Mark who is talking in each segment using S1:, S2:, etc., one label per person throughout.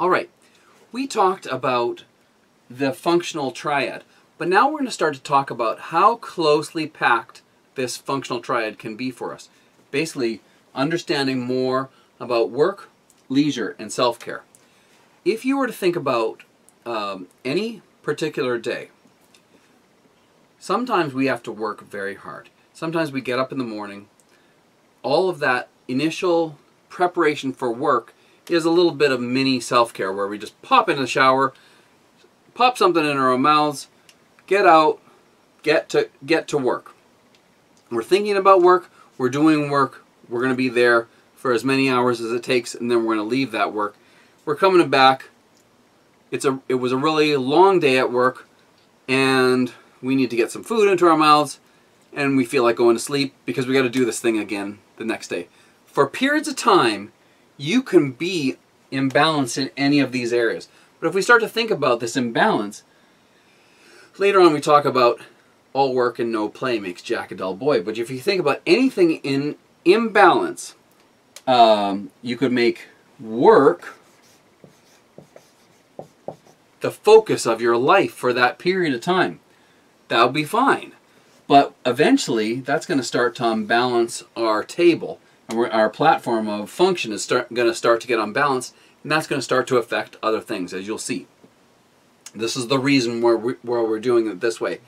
S1: All right, we talked about the functional triad, but now we're going to start to talk about how closely packed this functional triad can be for us. Basically, understanding more about work, leisure, and self-care. If you were to think about any particular day, sometimes we have to work very hard. Sometimes we get up in the morning. All of that initial preparation for work is a little bit of mini self-care where we just pop in the shower, pop something in our mouths, get out, get to work. We're thinking about work, we're doing work, we're going to be there for as many hours as it takes, and then we're going to leave that work. We're coming back. It was a really long day at work, and we need to get some food into our mouths, and we feel like going to sleep because we got to do this thing again the next day. For periods of time, you can be imbalanced in any of these areas. But if we start to think about this imbalance, later on we talk about all work and no play makes Jack a dull boy. But if you think about anything in imbalance, you could make work the focus of your life for that period of time. That would be fine. But eventually, that's going to start to unbalance our table. And our platform of function is going to start to get unbalanced. And that's going to start to affect other things, as you'll see. This is the reason where we're doing it this way.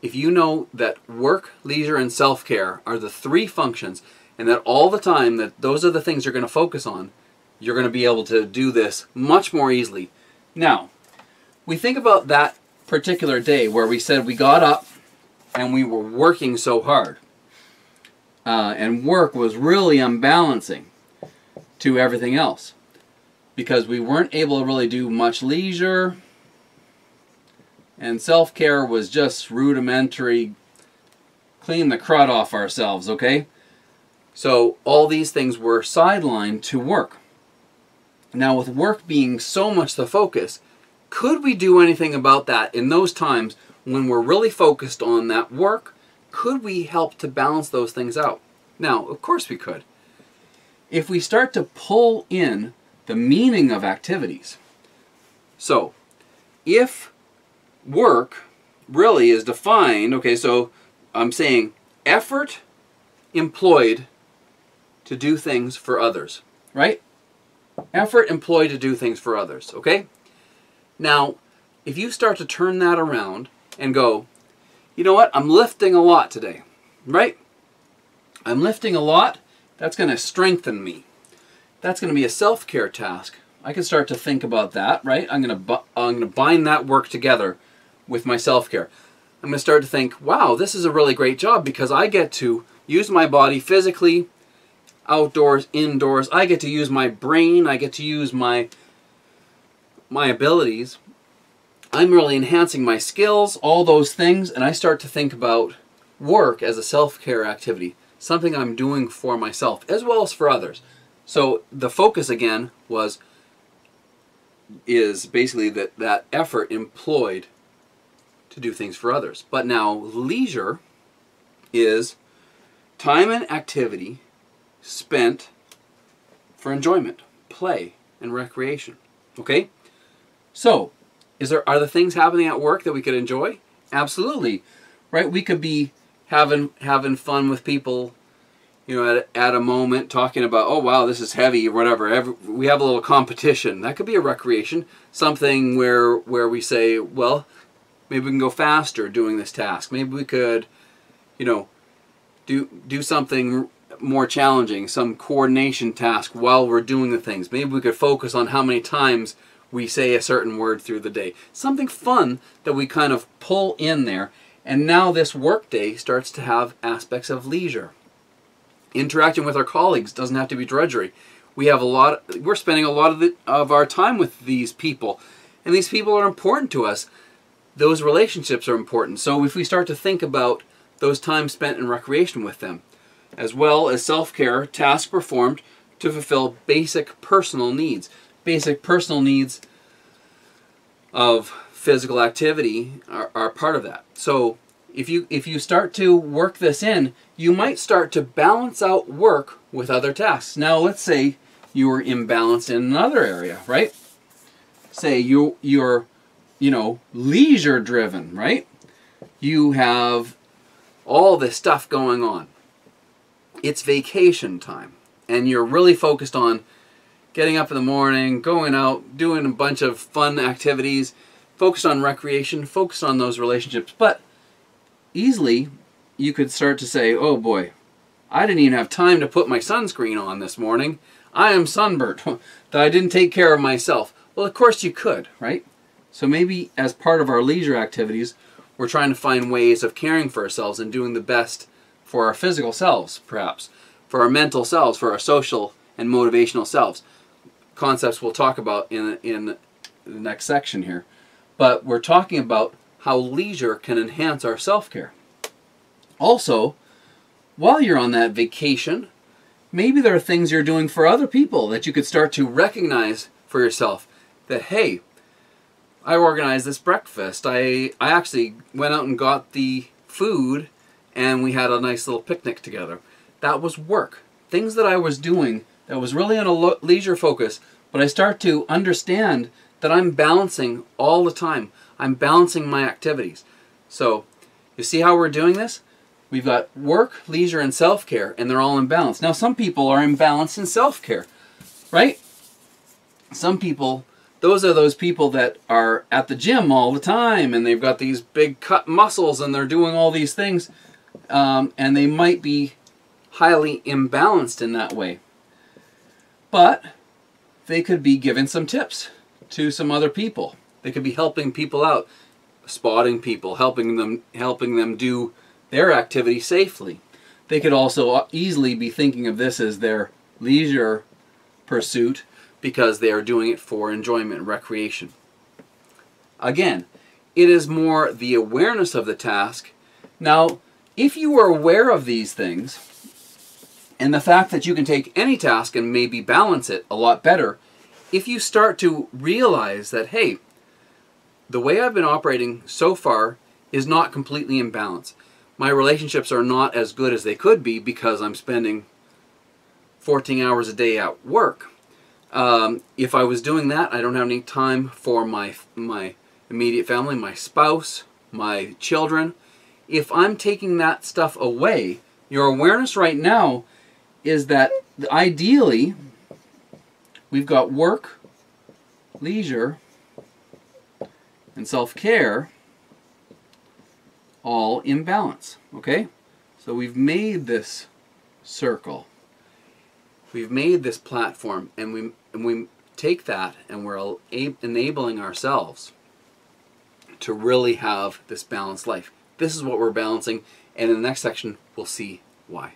S1: If you know that work, leisure, and self-care are the three functions, and that all the time that those are the things you're going to focus on, you're going to be able to do this much more easily. Now, we think about that particular day where we said we got up and we were working so hard. And work was really unbalancing to everything else because we weren't able to really do much leisure, and self-care was just rudimentary, clean the crud off ourselves, okay? So all these things were sidelined to work. Now with work being so much the focus, could we do anything about that in those times when we're really focused on that work? Could we help to balance those things out? Now, of course we could. If we start to pull in the meaning of activities. So, if work really is defined, okay, so I'm saying effort employed to do things for others, right? Effort employed to do things for others, okay? Now, if you start to turn that around and go, you know what, I'm lifting a lot today, right? I'm lifting a lot, that's going to strengthen me. That's going to be a self-care task. I can start to think about that, right? I'm going to bind that work together with my self-care. I'm going to start to think, wow, this is a really great job because I get to use my body physically, outdoors, indoors. I get to use my brain. I get to use my abilities. I'm really enhancing my skills, all those things, and I start to think about work as a self-care activity, something I'm doing for myself as well as for others. So the focus again is basically that effort employed to do things for others. But now leisure is time and activity spent for enjoyment, play, and recreation. Okay? So, are there things happening at work that we could enjoy? Absolutely. Right? We could be having fun with people, you know, at a moment, talking about, oh wow, this is heavy or whatever. We have a little competition. That could be a recreation. Something where we say, well, maybe we can go faster doing this task. Maybe we could, you know, do something more challenging, some coordination task while we're doing the things. Maybe we could focus on how many times we say a certain word through the day. Something fun that we kind of pull in there. And now this work day starts to have aspects of leisure. Interacting with our colleagues doesn't have to be drudgery. We're spending a lot of our time with these people. And these people are important to us. Those relationships are important. So if we start to think about those times spent in recreation with them, as well as self-care, tasks performed to fulfill basic personal needs. Basic personal needs of physical activity are part of that. So if you start to work this in, you might start to balance out work with other tasks. Now let's say you were imbalanced in another area, right? say you're leisure driven, right? You have all this stuff going on. It's vacation time, and you're really focused on getting up in the morning, going out, doing a bunch of fun activities, focused on recreation, focused on those relationships. But easily you could start to say, oh boy, I didn't even have time to put my sunscreen on this morning. I am sunburnt. That I didn't take care of myself. Well, of course you could, right? So maybe as part of our leisure activities, we're trying to find ways of caring for ourselves and doing the best for our physical selves, perhaps, for our mental selves, for our social and motivational selves. Concepts we'll talk about in the next section here. But we're talking about how leisure can enhance our self-care. Also, while you're on that vacation, maybe there are things you're doing for other people that you could start to recognize for yourself. That, hey, I organized this breakfast. I actually went out and got the food and we had a nice little picnic together. That was work. Things that I was doing that was really on a leisure focus, but I start to understand that I'm balancing all the time. I'm balancing my activities. So, you see how we're doing this? We've got work, leisure, and self-care, and they're all in balance. Now, some people are in balance in self-care, right? Some people, those are those people that are at the gym all the time, and they've got these big cut muscles, and they're doing all these things, and they might be highly imbalanced in that way. But they could be giving some tips to some other people. They could be helping people out, spotting people, helping them do their activity safely. They could also easily be thinking of this as their leisure pursuit because they are doing it for enjoyment and recreation. Again, it is more the awareness of the task. Now, if you are aware of these things, and the fact that you can take any task and maybe balance it a lot better, if you start to realize that, hey, the way I've been operating so far is not completely in balance. My relationships are not as good as they could be because I'm spending 14 hours a day at work. If I was doing that, I don't have any time for my immediate family, my spouse, my children. If I'm taking that stuff away, your awareness right now is that ideally we've got work, leisure, and self-care all in balance, okay? So we've made this circle. We've made this platform, and we take that and we're enabling ourselves to really have this balanced life. This is what we're balancing, and in the next section we'll see why.